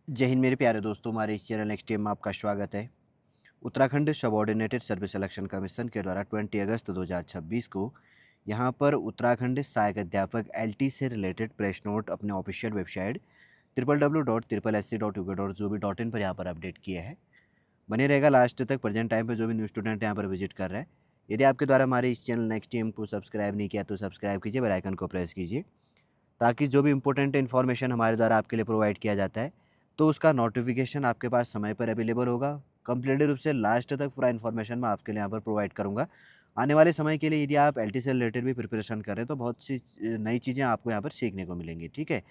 जय हिंद मेरे प्यारे दोस्तों, हमारे इस चैनल नेक्स्ट टाइम में आपका स्वागत है। Uttarakhand subordinated service selection commission के द्वारा 20 अगस्त 2026 को यहाँ पर उत्तराखंड सहायक अध्यापक एलटी से रिलेटेड प्रेस नोट अपने ऑफिशियल वेबसाइट www.sc.uk.gov.in पर यहाँ पर अपडेट किया है। बने रहेगा लास्ट तक। प्रेजेंट टाइम पे जो भी न्यू स्टूडेंट यहाँ पर विजिट कर रहे हैं, यदि आपके द्वारा हमारे इस चैनल नेक्स्ट टाइम को सब्सक्राइब नहीं किया तो सब्सक्राइब कीजिए, बेल आइकन को प्रेस कीजिए, ताकि जो भी इंपॉर्टेंट इन्फॉर्मेशन हमारे द्वारा आपके लिए प्रोवाइड किया जाता है तो उसका नोटिफिकेशन आपके पास समय पर अवेलेबल होगा। कंप्लीटली रूप से लास्ट तक पूरा इन्फॉर्मेशन मैं आपके लिए यहाँ पर प्रोवाइड करूँगा। आने वाले समय के लिए यदि आप एलटी से रिलेटेड भी प्रिपरेशन कर रहे हैं तो बहुत सी नई चीज़ें आपको यहाँ पर सीखने को मिलेंगी। ठीक है,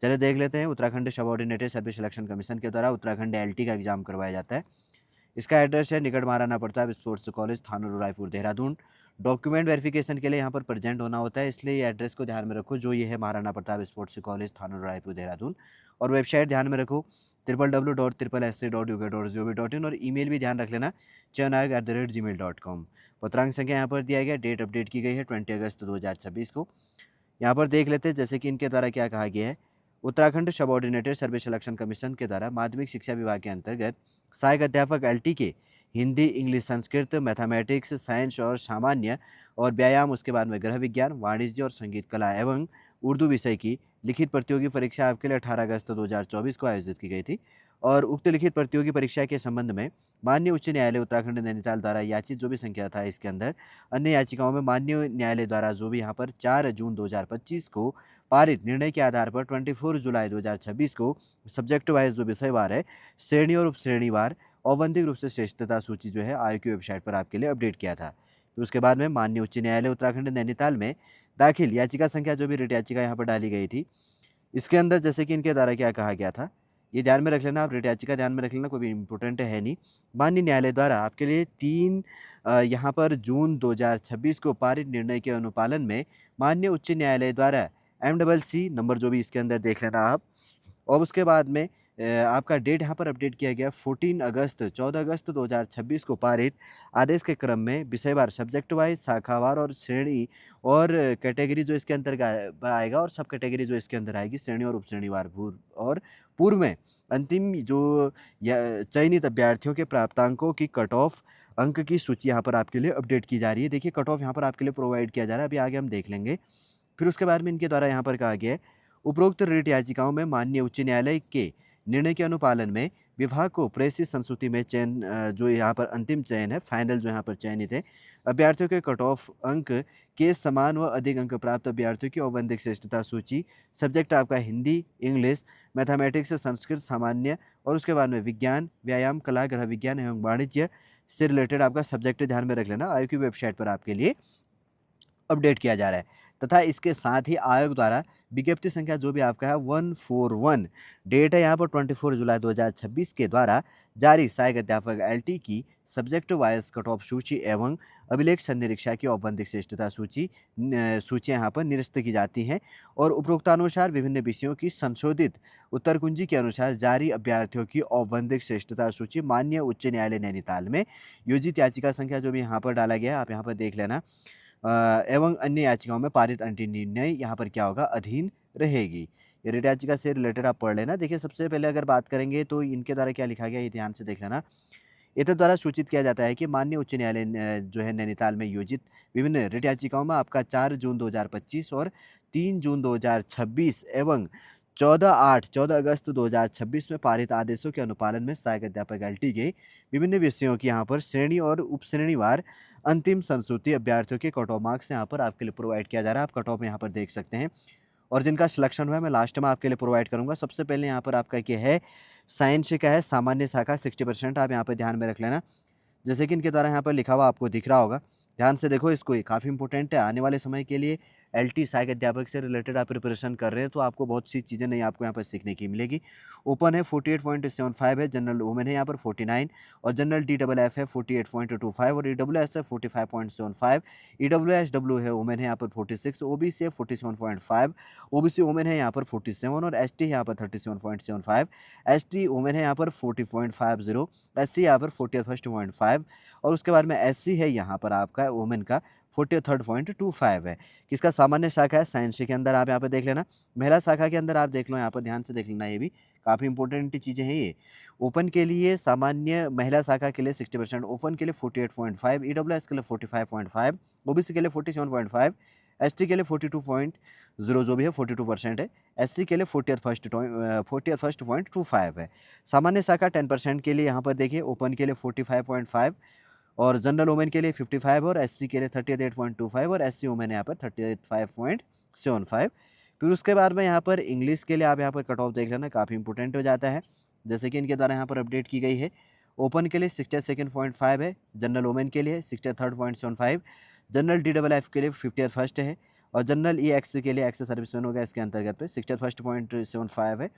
चलिए देख लेते हैं। Uttarakhand subordinated service selection commission के द्वारा उत्तराखंड एलटी का एग्जाम करवाया जाता है। इसका एड्रेस है निकट Maharana Pratap sports college, Thanur, Raipur, Dehradun. Document verification के लिए यहाँ पर प्रेजेंट होना होता है, इसलिए ये एड्रेस को ध्यान में रखो, जो ये है महाराणा प्रताप स्पोर्ट्स कॉलेज, थानूर, रायपुर, देहरादून। और वेबसाइट ध्यान में रखो www.sc.uk.gov.in, और ईमेल भी ध्यान रख लेना, chanayag@gmail.com। पत्रांक संख्या यहाँ पर दिया गया, डेट अपडेट की गई है 20 अगस्त 2026 को। यहाँ पर देख लेते हैं जैसे कि इनके द्वारा क्या कहा गया है। Uttarakhand subordinated service selection commission के द्वारा माध्यमिक शिक्षा विभाग के अंतर्गत सहायक अध्यापक एलटी के Hindi, English, Sanskrit, mathematics, science और सामान्य और व्यायाम, उसके बाद में गृह विज्ञान, वाणिज्य और संगीत कला एवं उर्दू विषय की लिखित प्रतियोगी परीक्षा आपके लिए 18 अगस्त 2024 को आयोजित की गई थी। और उक्त लिखित प्रतियोगी परीक्षा के संबंध में माननीय उच्च न्यायालय उत्तराखंड नैनीताल द्वारा याचित जो भी संख्या था इसके अंदर अन्य याचिकाओं में माननीय न्यायालय द्वारा जो भी यहाँ पर 4 जून 2025 को पारित निर्णय के आधार पर 24 जुलाई 2026 को सब्जेक्ट वाइज जो विषयवार है, श्रेणी और उपश्रेणीवार औपबंधिक रूप से श्रेष्ठता सूची जो है आयोग की वेबसाइट पर आपके लिए अपडेट किया था। फिर उसके बाद में माननीय उच्च न्यायालय उत्तराखंड नैनीताल में दाखिल याचिका संख्या जो भी रिट याचिका यहाँ पर डाली गई थी, इसके अंदर जैसे कि इनके द्वारा क्या कहा गया था, ये ध्यान में रख लेना। आप रिट याचिका ध्यान में रख लेना, कोई भी इंपॉर्टेंट है नहीं। माननीय न्यायालय द्वारा आपके लिए 3 यहाँ पर जून 2026 को पारित निर्णय के अनुपालन में माननीय उच्च न्यायालय द्वारा MCC नंबर जो भी इसके अंदर देख लेना आप। और उसके बाद में आपका डेट यहाँ पर अपडेट किया गया 14 अगस्त 2026 को पारित आदेश के क्रम में विषयवार, सब्जेक्ट वाइज, शाखावार और श्रेणी और कैटेगरी जो इसके अंदर आएगा, और सब कैटेगरी जो इसके अंदर आएगी, श्रेणी और उपश्रेणीवार और पूर्व में अंतिम जो चयनित अभ्यर्थियों के प्राप्तांकों की कट ऑफ अंक की सूची यहाँ पर आपके लिए अपडेट की जा रही है। देखिए कट ऑफ यहाँ पर आपके लिए प्रोवाइड किया जा रहा है, अभी आगे हम देख लेंगे। फिर उसके बाद में इनके द्वारा यहाँ पर कहा गया है, उपरोक्त रिट याचिकाओं में माननीय उच्च न्यायालय के निर्णय के अनुपालन में विभाग को प्रेषित संस्तुति में चयन जो यहाँ पर अंतिम चयन है, फाइनल जो यहाँ पर चयनित है, अभ्यर्थियों के कट ऑफ अंक के समान व अधिक अंक प्राप्त अभ्यर्थियों की औपबंधिक श्रेष्ठता सूची, सब्जेक्ट आपका हिंदी, इंग्लिश, मैथमेटिक्स, संस्कृत, सामान्य और उसके बाद में विज्ञान, व्यायाम, कला, गृह विज्ञान एवं वाणिज्य से रिलेटेड आपका सब्जेक्ट ध्यान में रख लेना, आयोग की वेबसाइट पर आपके लिए अपडेट किया जा रहा है। तथा इसके साथ ही आयोग द्वारा विज्ञप्ति संख्या जो भी आपका है 141, डेट है यहाँ पर 24 जुलाई 2026 के द्वारा जारी सहायक अध्यापक एलटी की सब्जेक्ट वाइज कट ऑफ सूची एवं अभिलेख संनिरीक्षा की औपबंधिक श्रेष्ठता सूचियाँ यहाँ पर निरस्त की जाती हैं, और उपरोक्तानुसार विभिन्न विषयों की संशोधित उत्तर कुंजी के अनुसार जारी अभ्यर्थियों की औपबंधिक श्रेष्ठता सूची माननीय उच्च न्यायालय नैनीताल में योजित याचिका संख्या जो भी यहाँ पर डाला गया है, आप यहाँ पर देख लेना, एवं अन्य याचिकाओं में पारित अंतिम निर्णय यहाँ पर क्या होगा, अधीन रहेगी। ये रिट याचिका से रिलेटेड आप पढ़ लेना। देखिए सबसे पहले अगर बात करेंगे तो इनके द्वारा क्या लिखा गया, ये ध्यान से देख लेना। इनके द्वारा सूचित किया जाता है कि माननीय उच्च न्यायालय जो है नैनीताल में योजित विभिन्न रिट याचिकाओं में आपका 4 जून 2025 और 3 जून 2026 एवं 14 अगस्त 2026 में पारित आदेशों के अनुपालन में सहायक अध्यापक एलटी के विभिन्न विषयों की यहाँ पर श्रेणी और उपश्रेणीवार अंतिम संस्तुति अभ्यर्थियों के कट ऑफ मार्क्स यहाँ पर आपके लिए प्रोवाइड किया जा रहा है। आप कट ऑफ यहाँ पर देख सकते हैं, और जिनका सिलेक्शन हुआ है मैं लास्ट में आपके लिए प्रोवाइड करूंगा। सबसे पहले यहाँ पर आपका क्या है, साइंस का है, सामान्य शाखा 60%, आप यहाँ पर ध्यान में रख लेना। जैसे कि इनके द्वारा यहाँ पर लिखा हुआ आपको दिख रहा होगा, ध्यान से देखो इसको, ये काफ़ी इंपॉर्टेंट है आने वाले समय के लिए। एलटी सहायक अध्यापक से रिलेटेड आप प्रिपरेशन कर रहे हैं तो आपको बहुत सी चीज़ें नहीं आपको यहाँ पर सीखने की मिलेगी। ओपन है 48.75 है, जनरल वुमेन है यहाँ पर 49, और जनरल DFF है 48.25, और EWS है 45.75, EWSW है वुमेन है यहाँ पर 46, ओबीसी है 47.5, ओबीसी वुमेन है यहाँ पर 47, और एसटी है यहाँ पर 37.75, एसटी वुमेन है यहाँ पर 40.50, एससी यहाँ पर 41.5, और उसके बाद में एससी है यहाँ पर आपका वुमेन का 43.25 है। किसका सामान्य शाखा है, साइंस के अंदर आप यहाँ पे देख लेना। महिला शाखा के अंदर आप देख लो, यहाँ पर ध्यान से देख लेना, ये भी काफ़ी इंपॉर्टेंट चीज़ें हैं ये। ओपन के लिए सामान्य महिला शाखा के लिए 60%, ओपन के लिए 48.5, ईडब्ल्यूएस के लिए 45.5, ओबीसी के लिए 47.5, एसटी के लिए 42.0 जो भी है 42% है, एससी के लिए 40th फर्स्ट 40th फर्स्ट 0.25 है। सामान्य शाखा 10% के लिए यहाँ पर देखिए ओपन के लिए 45.5 और जनरल वुमेन के लिए 55 और एससी के लिए 38.25 और एससी वुमेन यहाँ पर 35.75। फिर उसके बाद में यहाँ पर इंग्लिश के लिए आप यहाँ पर कट ऑफ देख लेना, काफ़ी इंपॉर्टेंट हो जाता है, जैसे कि इनके द्वारा यहाँ पर अपडेट की गई है। ओपन के लिए 62.5 है, जनरल वुमेन के लिए 63.75, जनरल DFF के लिए 50th फर्स्ट है और जनरल EX के लिए एक्स सर्विसमैन हो गया इसके अंतर्गत पे 61.75 है।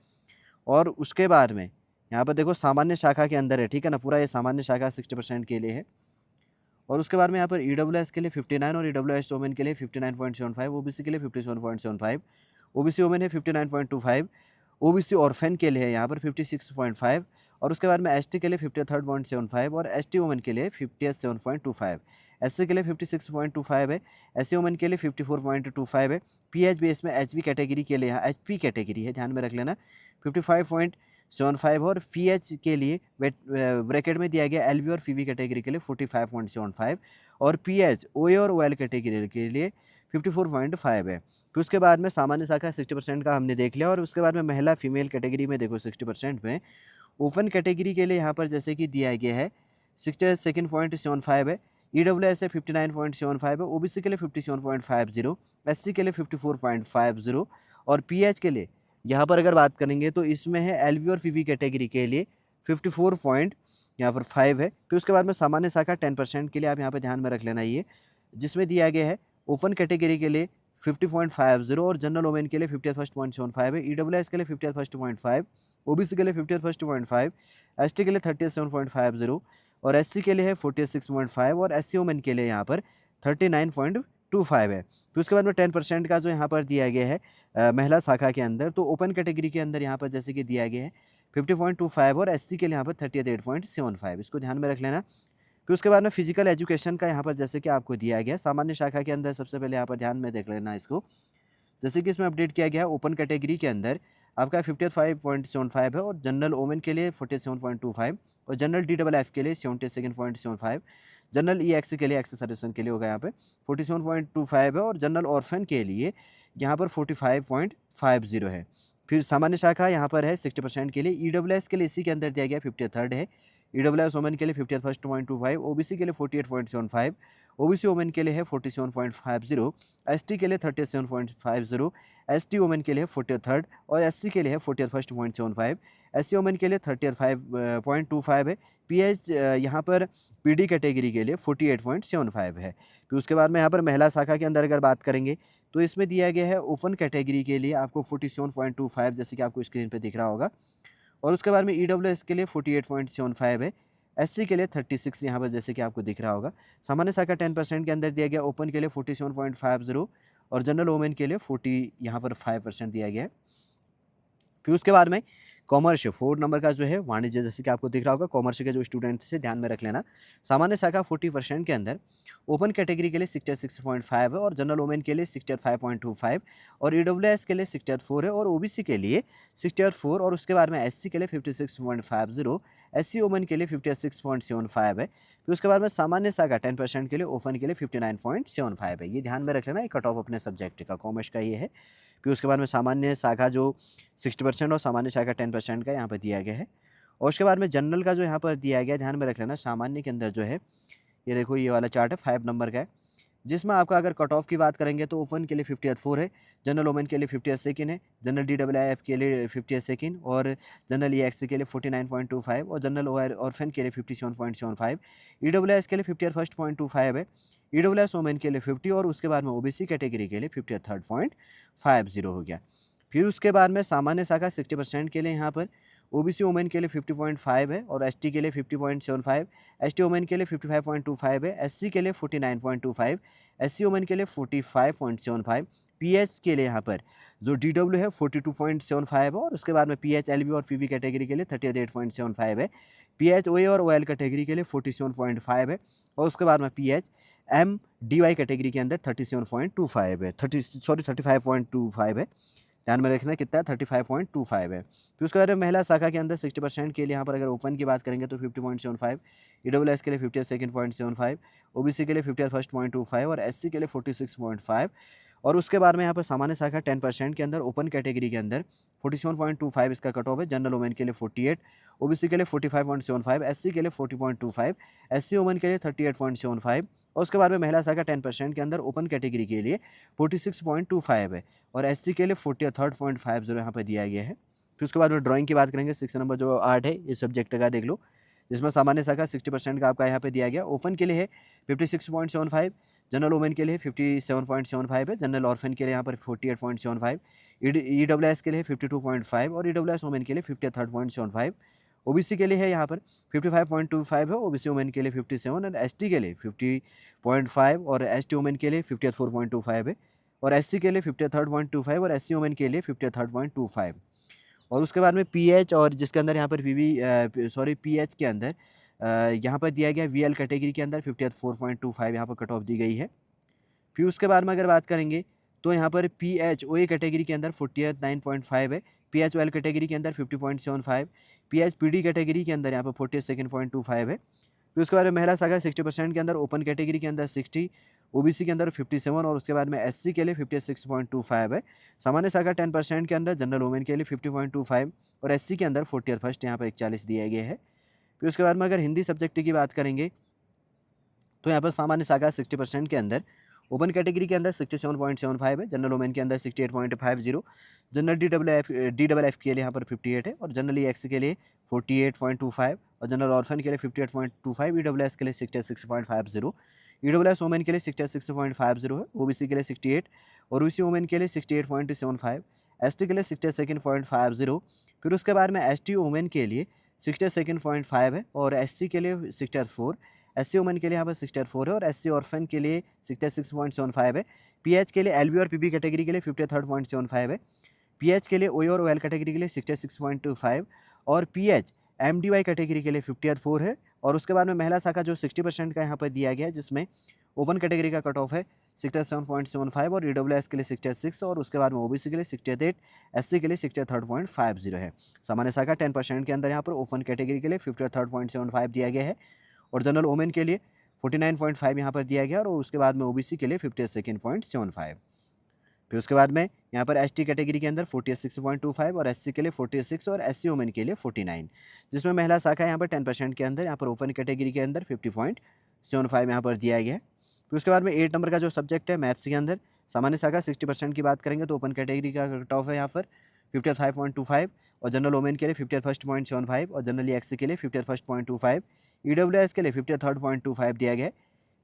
और उसके बाद में यहाँ पर देखो सामान्य शाखा के अंदर है, ठीक है ना, पूरा ये सामान्य शाखा 60% के लिए है। और उसके बाद में यहाँ पर ईडब्ल्यूएस के लिए 59 और ईडब्ल्यूएस वुमेन के लिए 59.75, ओबीसी के लिए 57.75, ओबीसी वुमेन है 59.25, ओबीसी ऑर्फेन के लिए है यहाँ पर 56.5 और उसके बाद में एसटी के लिए 53.75 और एसटी वुमेन के लिए 57.25, एससी के लिए 56.25 है, एससी वुमेन के लिए 54.25 है। पीएचबीएस में एचबी कैटेगरी के लिए यहाँ एचपी कैटेगरी है, ध्यान में रख लेना, 55.75 और पीएच के लिए ब्रैकेट में दिया गया एलवी और फीवी कैटेगरी के लिए 45.75 और पीएच ओए और ओएल कैटेगरी के लिए 54.5 है। फिर उसके बाद में सामान्य शाखा 60% का हमने देख लिया और उसके बाद में महिला फीमेल कैटेगरी में देखो 60% में ओपन कैटेगरी के लिए यहाँ पर जैसे कि दिया गया है 62.75 है, ईडब्ल्यूएस है 59.75 है, ओबीसी के लिए 57.50, एससी के लिए 54.50 और पीएच के लिए यहाँ पर अगर बात करेंगे तो इसमें है एलवी और फीवी कैटेगरी के लिए 54 यहाँ पर 5 है। फिर उसके बाद में सामान्य शाखा 10% के लिए आप यहाँ पर ध्यान में रख लेना, ये जिसमें दिया गया है ओपन कैटेगरी के लिए 50.50 और जनरल वुमेन के लिए 50th फर्स्ट 0.75 है, ईडब्ल्यूएस के लिए 50th फर्स्ट 0.5, ओबीसी के लिए 50th फर्स्ट 0.5, एसटी के लिए 37.50 और एससी के लिए है 46.5 और एससी वुमेन के लिए यहाँ पर 39.25 है। फिर उसके बाद में 10% का जो यहाँ पर दिया गया है महिला शाखा के अंदर, तो ओपन कैटेगरी के अंदर यहाँ पर जैसे कि दिया गया है 50.25 और एससी के लिए यहाँ पर 38.75, इसको ध्यान में रख लेना। फिर उसके बाद में फिजिकल एजुकेशन का यहाँ पर जैसे कि आपको दिया गया सामान्य शाखा के अंदर, सबसे पहले यहाँ पर ध्यान में देख लेना इसको, जैसे कि इसमें अपडेट किया गया ओपन कैटेगरी के अंदर आपका 55.75 है और जनरल वुमेन के लिए 47.25 और जनरल DFF के लिए 72.75, जनरल EX के लिए एक्स सर्विसमैन के लिए होगा यहाँ पे 47.25 है और जनरल ऑर्फन के लिए यहाँ पर 45.50 है। फिर सामान्य शाखा यहाँ पर है 60% के लिए, ईडब्ल्यूएस के लिए इसी के अंदर दिया गया 53rd है, ईडब्ल्यूएस वुमेन के लिए 50th फर्स्ट 0.25, ओबीसी के लिए 48.75, ओबीसी वुमेन के लिए है 47.50, एसटी के लिए 37.50, एसटी वुमेन के लिए 43rd और एससी के लिए है 40th फर्स्ट 0.75, एससी वुमेन के लिए 35.25 है। पीएच यहाँ पर पीडी कैटेगरी के लिए 48.75 है। फिर उसके बाद में यहाँ पर महिला शाखा के अंदर अगर बात करेंगे तो इसमें दिया गया है ओपन कैटेगरी के लिए आपको 47.25 जैसे कि आपको स्क्रीन पे दिख रहा होगा और उसके बाद में ईडब्ल्यूएस के लिए 48.75 है, एससी के लिए 36 यहाँ पर जैसे कि आपको दिख रहा होगा। सामान्य शाखा 10% के अंदर दिया गया, ओपन के लिए 47.50 और जनरल वुमेन के लिए 40 यहाँ पर 5% दिया गया है। फिर उसके बाद में कॉमर्स 4 नंबर का जो है वाणिज्य, जैसे कि आपको दिख रहा होगा, कॉमर्स के जो स्टूडेंट से ध्यान में रख लेना। सामान्य शाखा 40% के अंदर ओपन कैटेगरी के लिए 66.5 है और जनरल वुमेन के लिए 65.25 और ईडब्ल्यूएस के लिए 64 है और ओबीसी के लिए 64 और उसके बाद में एससी के लिए 56.50, एससी वुमेन के लिए 56.75 है। फिर उसके बाद में सामान्य शाखा 10% के लिए ओपन के लिए 59.75 है। ये ध्यान में रख लेना, ये कट ऑफ अपने सब्जेक्ट का कॉमर्स का ये है। फिर उसके बाद में सामान्य शाखा जो 60% और सामान्य शाखा 10% का यहाँ पर दिया गया है और उसके बाद में जनरल का जो यहाँ पर दिया गया, ध्यान में रख लेना, सामान्य के अंदर जो है ये देखो ये वाला चार्ट है 5 नंबर का है, जिसमें आपका अगर कट ऑफ की बात करेंगे तो ओपन के लिए 50th है, जनरल वुमेन के लिए 50th है, जनरल DFF के लिए 50th और जनरल EX के लिए 49.25 और जनरल ऑर्फन के लिए 57.75, ईडब्ल्यूएस के लिए 50th फर्स्ट 0.25 है, ईडब्ल्यूएस वुमेन के लिए 50 और उसके बाद में ओबीसी कैटेगरी के लिए 53rd.50 हो गया। फिर उसके बाद में सामान्य शाखा 60% के लिए यहाँ पर ओबीसी वुमेन के लिए 50.5 है और एसटी के लिए 50.75, एसटी वुमेन के लिए 55.25 है, एससी के लिए 49.25, एससी वुमेन के लिए 45.75, पीएच के लिए यहाँ पर जो डीडब्ल्यू है 42.75 है और उसके बाद में पीएच एलबी और पीवी कैटेगरी के लिए 38.75 है, पीएच ओए और ओएल कैटेगरी के लिए 47.5 है और उसके बाद में PH M D Y category के अंदर 37.25 है 35.25 है। ध्यान में रखना कितना है 35.25 है। फिर उसके बाद में महिला शाखा के अंदर 60% के लिए यहाँ पर अगर ओपन की बात करेंगे तो 50.75, ईडब्ल्यूएस के लिए 52.75, ओबीसी के लिए 51.25 और एससी के लिए 46.5। और उसके बाद में यहाँ पर सामान्य शाखा 10% के अंदर ओपन कैटेगरी के अंदर 47.25 इसका कट ऑफ है। जनरल वुमेन के लिए 48, ओबीसी के लिए 45.75, एससी के लिए 40.25, एससी वुमेन के लिए 38.75 और उसके बाद में महिला शाखा 10% के अंदर ओपन कैटेगरी के लिए 46.25 है और एससी के लिए 43.50 यहाँ पर दिया गया है। फिर उसके बाद में ड्राइंग की बात करेंगे, 6 नंबर जो आर्ट है इस सब्जेक्ट का देख लो, जिसमें सामान्य शाखा 60% का आपका यहाँ पे दिया गया। ओपन के लिए है 56.75, जनरल वुमेन के लिए 57.75 है, जनरल ऑर्फन के लिए यहाँ पर 48.75, ईडब्ल्यूएस के लिए 52.5 और ईडब्ल्यूएस वुमेन के लिए 53.75, ओबीसी के लिए है यहाँ पर 55.25 है, ओबीसी वुमेन के लिए 57 और एसटी के लिए 50.5 और एसटी वुमेन के लिए 54.25 है और एससी के लिए 53.25 और एससी वुमेन के लिए 53.25। और उसके बाद में पीएच और जिसके अंदर यहाँ पर पीएच के अंदर यहाँ पर दिया गया वीएल कैटेगरी के अंदर 54.25 यहाँ पर कट ऑफ दी गई है। फिर उसके बाद में अगर बात करेंगे तो यहाँ पर पीएच ओए कैटेगरी के अंदर 49.5 है, पीएच ओएल कैटेगरी के अंदर 50.75, पीएच पीडी कैटेगरी के अंदर यहाँ पर 42.25 है। फिर उसके बाद में महिला शाखा 60% के अंदर ओपन कैटेगरी के अंदर 60, ओबीसी के अंदर 57 और उसके बाद में एससी के लिए 56.25 है। सामान्य शाखा 10% के अंदर जनरल वुमेन के लिए 50.25 और एससी के अंदर 41 यहाँ पर 41 दिया गया है। फिर उसके बाद में अगर हिंदी सब्जेक्ट की बात करेंगे तो यहाँ पर सामान्य शाखा 60% के अंदर ओपन कैटेगरी के अंदर 67.75 है, जनरल वुमेन के अंदर 68.50, जनरल डी डबल एफ के लिए यहाँ पर 58 है और जनरल एक्स के लिए 48.25 और जनरल ऑर्फन के लिए 58.25, ईडब्ल्यूएस के लिए 66.50, ईडब्ल्यूएस वुमेन के लिए 66.50 है, ओबीसी के लिए 68 और ओबीसी वुमेन के लिए 68.75, एसटी के लिए 62.50। फिर उसके बाद में एसटी वुमेन के लिए 62.5 है और एससी के लिए 64, एससी वुमेन के लिए यहाँ पर 64 है और एससी ऑर्फन के लिए 66.75 है। पीएच के लिए एलबी और पीबी कैटेगरी के लिए 53.75 है, पीएच के लिए ओई और ओएल कैटेगरी के लिए 66.25 और पीएच एमडीवाई कैटेगरी के लिए 54 है। और उसके बाद में महिला शाखा जो 60% का यहाँ पर दिया गया है, जिसमें ओपन कैटेगरी का कट ऑफ है 67.75 और ईडब्ल्यूएस के लिए 66 और उसके बाद में ओबीसी के लिए 68, एससी के लिए 63.50 है। सामान्य शाखा 10% के अंदर यहाँ पर ओपन कैटेगरी के लिए 53.75 दिया गया है और जनरल वुमेन के लिए 49.5 यहाँ पर दिया गया और उसके बाद में ओबीसी के लिए 52.75। फिर उसके बाद में यहाँ पर एसटी कैटेगरी के अंदर 46.25 और एससी के लिए 46 और एससी वुमेन के लिए 49, जिसमें महिला शाखा यहाँ पर 10% के अंदर यहाँ पर ओपन कैटेगरी के अंदर 50.75 यहाँ पर दिया गया है। फिर उसके बाद में 8 नंबर का जो सब्जेक्ट है मैथ्स के अंदर सामान्य शाखा 60% की बात करेंगे तो ओपन कैटेगरी का कट ऑफ है यहाँ पर 55.25 और जनरल वुमेन के लिए 51.75 और जनरल एक्स के लिए 51.25, ईडब्ल्यूएस के लिए 53.25 दिया गया है,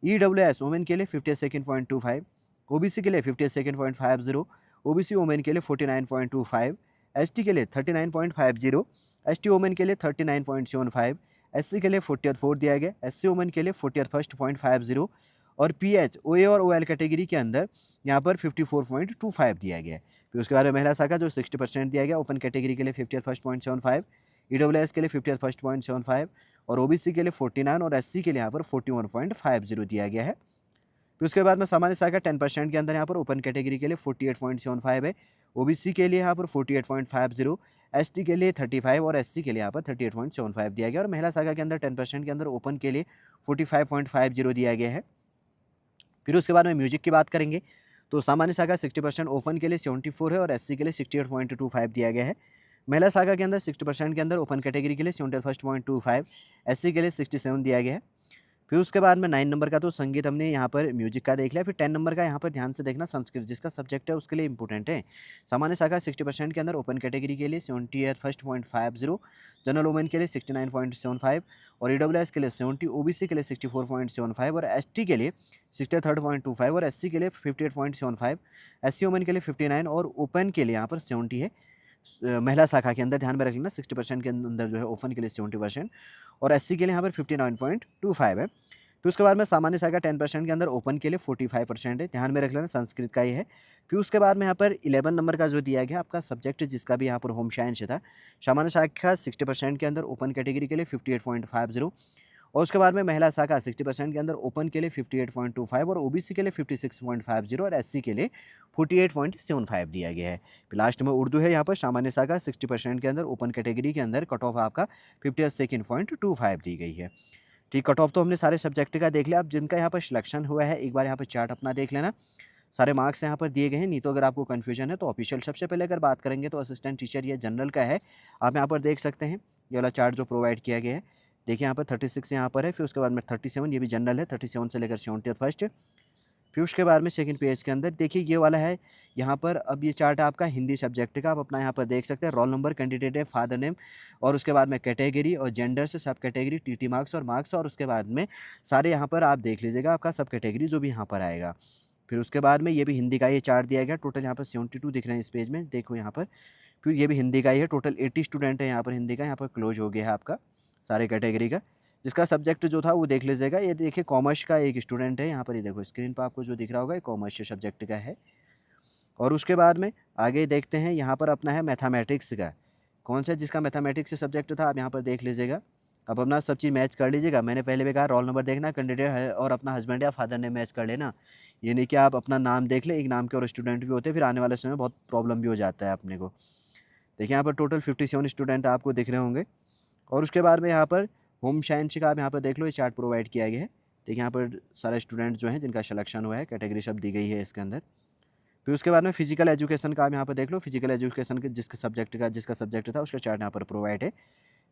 ईडब्ल्यूएस वुमेन के लिए 52.25, ओबीसी के लिए 52.50, ओबीसी वुमेन के लिए 49.25, एसटी के लिए 39.50, एसटी वुमेन के लिए 39.75, एससी के लिए 44 दिया गया, एससी वुमेन के लिए 41.50 और पीएच ओए और ओएल कैटेगरी के अंदर यहाँ पर 54.25 दिया गया है। फिर उसके बाद में महिला शाखा जो 60% दिया गया, ओपन कैटेगरी के लिए 51.75, ईडब्ल्यूएस के लिए 51.75 और ओबीसी के लिए 49 और एससी के लिए यहाँ पर 41.50 दिया गया है। फिर उसके बाद में सामान्य शाखा 10% के अंदर यहाँ पर ओपन कैटेगरी के लिए 48.75 है, ओबीसी के लिए यहाँ पर 48.50, एसटी के लिए 35 और एससी के लिए यहाँ पर 38.75 दिया गया और महिला शाखा के अंदर 10% के अंदर ओपन के लिए 45.50 दिया गया है। फिर उसके बाद में म्यूजिक की बात करेंगे तो सामान्य शाखा 60% ओपन के लिए 74 है और एससी के लिए 68.25 दिया गया है। महिला शाखा के अंदर 60% के अंदर ओपन कैटेगरी के लिए 71.25, एससी के लिए 67 दिया गया है। फिर उसके बाद में 9 नंबर का तो संगीत हमने यहाँ पर म्यूजिक का देख लिया। फिर 10 नंबर का यहाँ पर ध्यान से देखना संस्कृत जिसका सब्जेक्ट है उसके लिए इंपॉर्टेंट है। सामान्य शाखा 60% के अंदर ओपन कैटेगरी के लिए 71.50, जनरल वुमेन के लिए 69.75 और ईडब्ल्यूएस के लिए 70, ओबीसी के लिए 64.75 और एसटी के लिए 63.25 और एससी के लिए 58.75, एससी वुमेन के लिए 59 और ओपन के लिए यहाँ पर 70 है। महिला शाखा के अंदर ध्यान में रख लेना 60% के अंदर जो है ओपन के लिए 70% और एससी के लिए यहाँ पर 59.25 है। फिर उसके बाद में सामान्य शाखा 10% के अंदर ओपन के लिए 45% है, ध्यान में रख लेना संस्कृत का ही है। फिर उसके बाद में यहाँ पर 11 नंबर का जो दिया गया आपका सब्जेक्ट जिसका भी यहाँ पर होम साइंस था, सामान्य शाखा 60% के अंदर ओपन कैटेगरी के लिए 58.50, और उसके बाद में महिला शाखा 60% के अंदर ओपन के लिए 58.25 और ओबीसी के लिए 56.50 और एससी के लिए 48.75 दिया गया है। फिर लास्ट में उर्दू है, यहाँ पर सामान्य शाखा 60% के अंदर ओपन कैटेगरी के अंदर कट ऑफ आपका 52.25 दी गई है। ठीक, कट ऑफ तो हमने सारे सब्जेक्ट का देख लिया। अब जिनका यहाँ पर सिलेक्शन हुआ है एक बार यहाँ पर चार्ट अपना देख लेना। सारे मार्क्स यहाँ पर दिए गए हैं, नहीं तो अगर आपको कन्फ्यूजन है तो ऑफिशियल सबसे पहले अगर बात करेंगे तो असिस्टेंट टीचर ये जनरल का है। आप यहाँ पर देख सकते हैं ये वाला चार्ट जो प्रोवाइड किया गया है। देखिए यहाँ पर 36 यहाँ पर है, फिर उसके बाद में 37, ये भी जनरल है, 37 से लेकर 70 फर्स्ट। फिर उसके बाद में सेकंड पेज के अंदर देखिए ये वाला है यहाँ पर। अब ये चार्ट आपका हिंदी सब्जेक्ट का, आप अपना यहाँ पर देख सकते हैं roll number, candidate name, father name और उसके बाद में कैटेगरी और जेंडर से सब कैटेगरी, टीटी मार्क्स और मार्क्स, और उसके बाद में सारे यहाँ पर आप देख लीजिएगा आपका सब कैटेगरी जो भी यहाँ पर आएगा। फिर उसके बाद में ये भी हिंदी का ये चार्ट दिया गया। टोटल यहाँ पर 72 दिख रहे हैं इस पेज में, देखो यहाँ पर। फिर ये भी हिंदी का ही है, टोटल 80 स्टूडेंट है यहाँ पर हिंदी का। यहाँ पर क्लोज हो गया है आपका सारे कैटेगरी का। जिसका सब्जेक्ट जो था वो देख लीजिएगा। ये देखिए कॉमर्स का एक स्टूडेंट है यहाँ पर, ये देखो स्क्रीन पर आपको जो दिख रहा होगा ये कॉमर्स सब्जेक्ट का है। और उसके बाद में आगे देखते हैं यहाँ पर अपना है मैथमेटिक्स का। कौन सा जिसका मैथमेटिक्स सब्जेक्ट था आप यहाँ पर देख लीजिएगा। अब अपना सब चीज़ मैच कर लीजिएगा। मैंने पहले भी कहा रोल नंबर देखना, कैंडिडेट है और अपना हस्बैंड या फादर ने मैच कर लेना। ये नहीं कि आप अपना नाम देख ले, एक नाम के और स्टूडेंट भी होते हैं, फिर आने वाले समय में बहुत प्रॉब्लम भी हो जाता है अपने को। देखिए यहाँ पर टोटल 57 स्टूडेंट आपको दिख रहे होंगे। और उसके बाद में यहाँ पर होम साइंस का आप यहाँ पर देख लो, ये चार्ट प्रोवाइड किया गया है। देखिए यहाँ पर सारे स्टूडेंट जो हैं जिनका सिलेक्शन हुआ है, कैटेगरी सब दी गई है इसके अंदर। फिर उसके बाद में फिजिकल एजुकेशन का आप यहाँ पर देख लो, फिजिकल एजुकेशन के जिसका सब्जेक्ट था उसका चार्ट यहाँ पर प्रोवाइड है।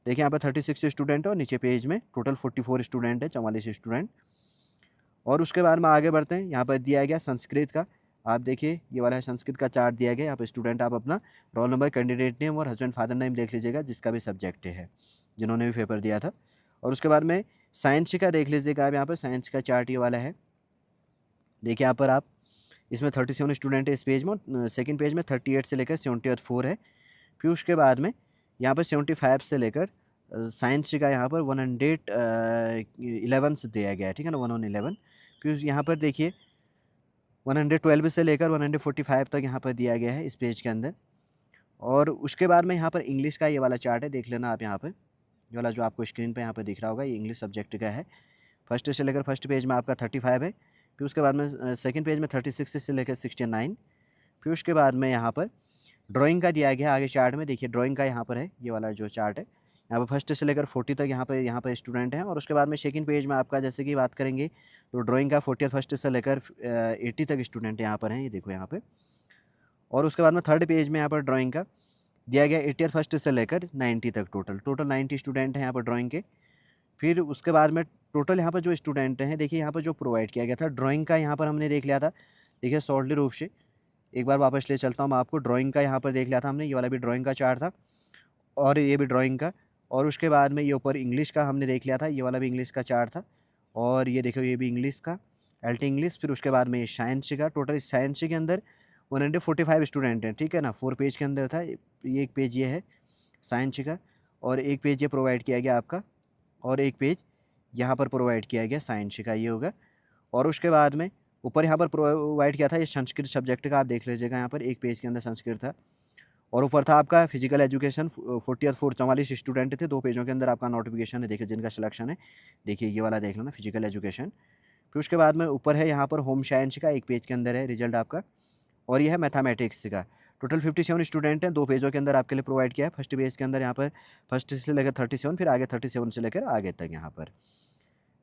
देखिए यहाँ पर 36 स्टूडेंट है और नीचे पेज में टोटल 44 स्टूडेंट है, 44 स्टूडेंट। और उसके बाद में आगे बढ़ते हैं, यहाँ पर दिया गया संस्कृत का। आप देखिए ये वाला है संस्कृत का चार्ट दिया गया। यहाँ पर स्टूडेंट आप अपना रोल नंबर, कैंडिडेट नेम और हस्बैंड फादर नेम देख लीजिएगा, जिसका भी सब्जेक्ट है, जिन्होंने भी पेपर दिया था। और उसके बाद में साइंस का देख लीजिएगा आप यहाँ पर, साइंस का चार्ट ये वाला है। देखिए यहाँ पर आप इसमें 37 स्टूडेंट है इस पेज में, सेकंड पेज में 38 से लेकर 74 है। फिर उसके बाद में यहाँ पर 75 से लेकर साइंस का यहाँ पर 111 से दिया गया है, ठीक है ना, 111। फिर यहाँ पर देखिए 112 से लेकर 145 तक यहाँ पर दिया गया है इस पेज के अंदर। और उसके बाद में यहाँ पर इंग्लिश का ये वाला चार्ट है, देख लेना आप यहाँ पर। ये वाला जो आपको स्क्रीन पे यहाँ पर दिख रहा होगा ये इंग्लिश सब्जेक्ट का है। फर्स्ट से लेकर फर्स्ट पेज में आपका 35 है। फिर उसके बाद में सेकंड पेज में 36 से लेकर 69। फिर उसके बाद में यहाँ पर ड्राइंग का दिया गया आगे चार्ट में। देखिए ड्राइंग का यहाँ पर है ये वाला जो चार्ट है, यहाँ पर फर्स्ट से लेकर 40 तक यहाँ पर स्टूडेंट हैं। और उसके बाद में सेकंड पेज में आपका जैसे कि बात करेंगे तो ड्राइंग का 40 फर्स्ट से लेकर 80 तक स्टूडेंट यहाँ पर हैं, ये देखो यहाँ पर। और उसके बाद में थर्ड पेज में यहाँ पर ड्राइंग का दिया गया 80 फर्स्ट से लेकर 90 तक, टोटल 90 स्टूडेंट हैं यहाँ पर ड्राइंग के। फिर उसके बाद में टोटल यहाँ पर जो स्टूडेंट हैं, देखिए यहाँ पर जो प्रोवाइड किया गया था ड्राइंग का, यहाँ पर हमने देख लिया था। देखिए शॉर्टली रूप से एक बार वापस ले चलता हूँ मैं आपको। ड्राइंग का यहाँ पर देख लिया था हमने, ये वाला भी ड्राइंग का चार्ट था और ये भी ड्राइंग का। और उसके बाद में ये ऊपर इंग्लिश का हमने देख लिया था, ये वाला भी इंग्लिश का चार्ट था। और ये देखो ये भी इंग्लिश का, एल्टी इंग्लिश। फिर उसके बाद में ये साइंस का, टोटल साइंस के अंदर 145 स्टूडेंट हैं, ठीक है ना। 4 पेज के अंदर था ये, एक पेज ये है साइंस का और एक पेज ये प्रोवाइड किया गया आपका, और एक पेज यहाँ पर प्रोवाइड किया गया साइंस का, ये होगा। और उसके बाद में ऊपर यहाँ पर प्रोवाइड किया था ये संस्कृत सब्जेक्ट का, आप देख लीजिएगा यहाँ पर एक पेज के अंदर संस्कृत था। और ऊपर था आपका फिजिकल एजुकेशन 44 स्टूडेंट थे, 2 पेजों के अंदर आपका नोटिफिकेशन है, देखिए जिनका सिलेक्शन है। देखिए ये वाला देख लो ना, फिजिकल एजुकेशन। फिर उसके बाद में ऊपर है यहाँ पर होम साइंस का, एक पेज के अंदर है रिजल्ट आपका। और ये है मैथमेटिक्स का, टोटल 57 स्टूडेंट हैं, 2 पेजों के अंदर आपके लिए प्रोवाइड किया है। फर्स्ट पेज के अंदर यहाँ पर फर्स्ट से लेकर 37, फिर आगे 37 से लेकर आगे तक यहाँ पर।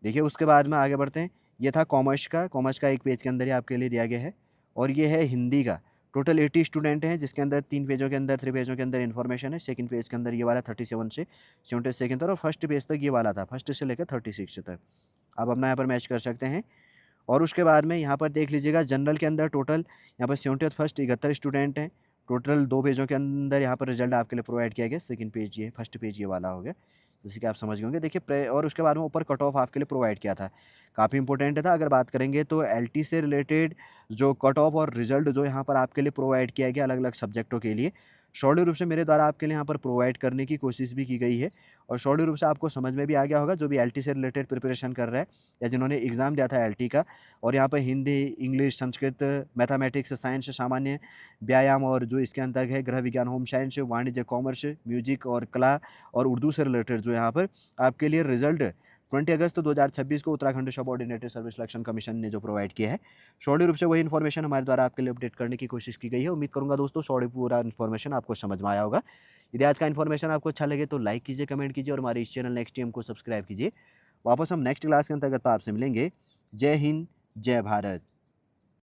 देखिए उसके बाद में आगे बढ़ते हैं, ये था कॉमर्स का एक पेज के अंदर ही आपके लिए दिया गया है। और ये है हिंदी का, टोटल 80 स्टूडेंट हैं, जिसके अंदर 3 पेजों के अंदर 3 पेजों के अंदर इन्फॉर्मेशन है। सेकंड पेज के अंदर ये वाला 37 से 72 तक, और फर्स्ट पेज तक ये वाला था, फर्स्ट से लेकर 36 तक। आप अपना यहाँ पर मैच कर सकते हैं। और उसके बाद में यहाँ पर देख लीजिएगा जनरल के अंदर टोटल यहाँ पर 70 फर्स्ट 71 स्टूडेंट हैं, टोटल 2 पेजों के अंदर यहाँ पर रिजल्ट आपके लिए प्रोवाइड किया गया। सेकंड पेज ये, फर्स्ट पेज ये वाला हो गया, जैसे कि आप समझ गए होंगे। देखिए और उसके बाद में ऊपर कट ऑफ आपके लिए प्रोवाइड किया था, काफ़ी इंपॉर्टेंट था। अगर बात करेंगे तो एलटी से रिलेटेड जो कट ऑफ और रिजल्ट जो यहाँ पर आपके लिए प्रोवाइड किया गया अलग अलग सब्जेक्टों के लिए, शॉर्ट रूप से मेरे द्वारा आपके लिए यहाँ पर प्रोवाइड करने की कोशिश भी की गई है। और शॉर्ट रूप से आपको समझ में भी आ गया होगा, जो भी एलटी से रिलेटेड प्रिपरेशन कर रहा है या जिन्होंने एग्ज़ाम दिया था एलटी का। और यहाँ पर Hindi, English, Sanskrit, mathematics, science, सामान्य, व्यायाम और जो इसके अंदर है गृह विज्ञान, होम साइंस, वाणिज्य, कॉमर्स, म्यूजिक और कला और उर्दू से रिलेटेड जो यहाँ पर आपके लिए रिजल्ट 20 अगस्त 2026 को Uttarakhand subordinated service selection commission ने जो प्रोवाइड किया है, शॉर्ट रूप से वही इन्फॉर्मेशन हमारे द्वारा आपके लिए अपडेट करने की कोशिश की गई है। उम्मीद करूँगा दोस्तों शॉर्ट पूरा इन्फॉर्मेशन आपको समझ में आया होगा। यदि आज का इन्फॉर्मेशन आपको अच्छा लगे तो लाइक कीजिए, कमेंट कीजिए और हमारे इस चैनल नेक्स्ट टीएम को सब्सक्राइब कीजिए। वापस हम नेक्स्ट क्लास के अंतर्गत आपसे मिलेंगे। जय हिंद, जय भारत।